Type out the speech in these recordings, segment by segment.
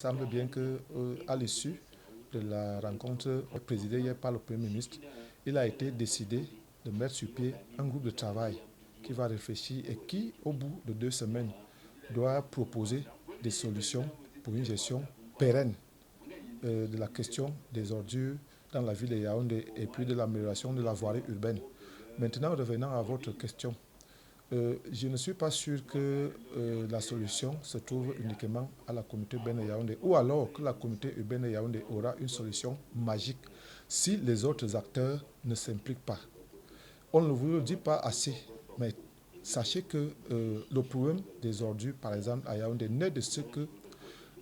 Il semble bien que, à l'issue de la rencontre présidée hier par le Premier ministre, il a été décidé de mettre sur pied un groupe de travail qui va réfléchir et qui, au bout de 2 semaines, doit proposer des solutions pour une gestion pérenne de la question des ordures dans la ville de Yaoundé et puis de l'amélioration de la voirie urbaine. Maintenant, revenant à votre question, je ne suis pas sûr que la solution se trouve uniquement à la communauté urbaine de Yaoundé ou alors que la communauté urbaine de Yaoundé aura une solution magique si les autres acteurs ne s'impliquent pas. On ne vous le dit pas assez, mais sachez que le problème des ordures, par exemple, à Yaoundé, naît de ce que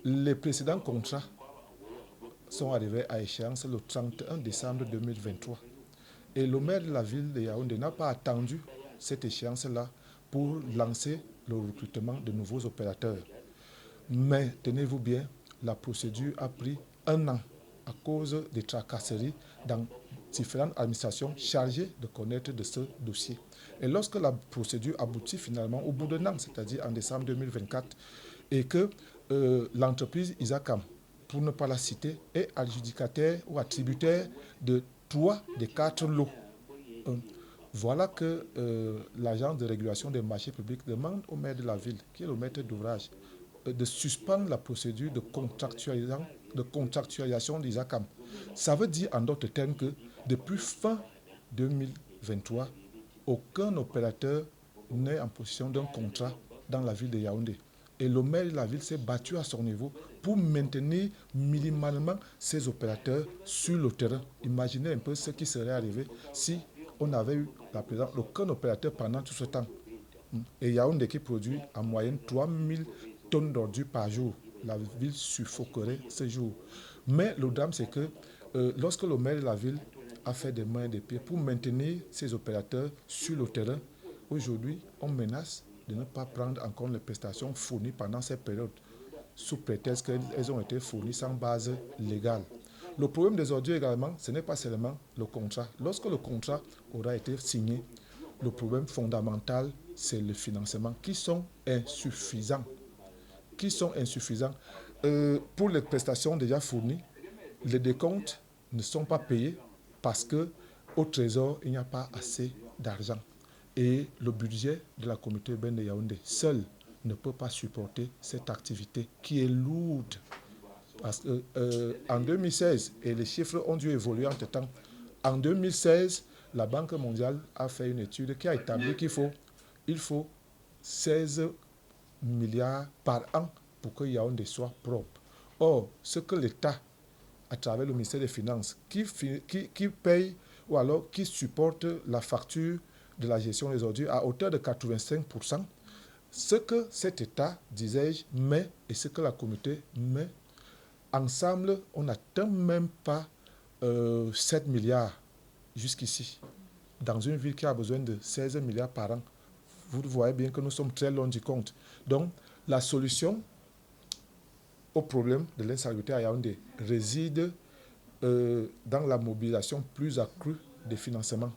les précédents contrats sont arrivés à échéance le 31 décembre 2023. Et le maire de la ville de Yaoundé n'a pas attendu cette échéance-là pour lancer le recrutement de nouveaux opérateurs. Mais tenez-vous bien, la procédure a pris 1 an à cause des tracasseries dans différentes administrations chargées de connaître de ce dossier. Et lorsque la procédure aboutit finalement au bout d'un an, c'est-à-dire en décembre 2024, et que l'entreprise Isacam, pour ne pas la citer, est adjudicataire ou attributaire de 3 des 4 lots. Voilà que l'agence de régulation des marchés publics demande au maire de la ville, qui est le maître d'ouvrage, de suspendre la procédure de contractualisation d'Isacam. Ça veut dire en d'autres termes que depuis fin 2023, aucun opérateur n'est en possession d'un contrat dans la ville de Yaoundé. Et le maire de la ville s'est battu à son niveau pour maintenir minimalement ces opérateurs sur le terrain. Imaginez un peu ce qui serait arrivé si on avait eu la présence d'aucun opérateur pendant tout ce temps. Et Yaoundé qui produit en moyenne 3000 tonnes d'ordures par jour. La ville suffoquerait ce jour. Mais le drame, c'est que lorsque le maire de la ville a fait des mains et des pieds pour maintenir ces opérateurs sur le terrain, aujourd'hui, on menace de ne pas prendre en compte les prestations fournies pendant cette période, sous prétexte qu'elles ont été fournies sans base légale. Le problème des ordures également, ce n'est pas seulement le contrat. Lorsque le contrat aura été signé, le problème fondamental, c'est le financement, qui sont insuffisants. Pour les prestations déjà fournies, les décomptes ne sont pas payés parce que au trésor, il n'y a pas assez d'argent. Et le budget de la communauté urbaine de Yaoundé seul ne peut pas supporter cette activité qui est lourde. Parce que en 2016, et les chiffres ont dû évoluer entre-temps, en 2016, la Banque mondiale a fait une étude qui a établi il faut 16 milliards par an pour que Yaoundé soit propre. Or, ce que l'État, à travers le ministère des Finances, qui paye ou alors qui supporte la facture de la gestion des ordures à hauteur de 85%, ce que cet État, disais-je, met et ce que la communauté met, ensemble, on n'atteint même pas 7 milliards jusqu'ici, dans une ville qui a besoin de 16 milliards par an. Vous voyez bien que nous sommes très loin du compte. Donc, la solution au problème de l'insalubrité à Yaoundé réside dans la mobilisation plus accrue des financements.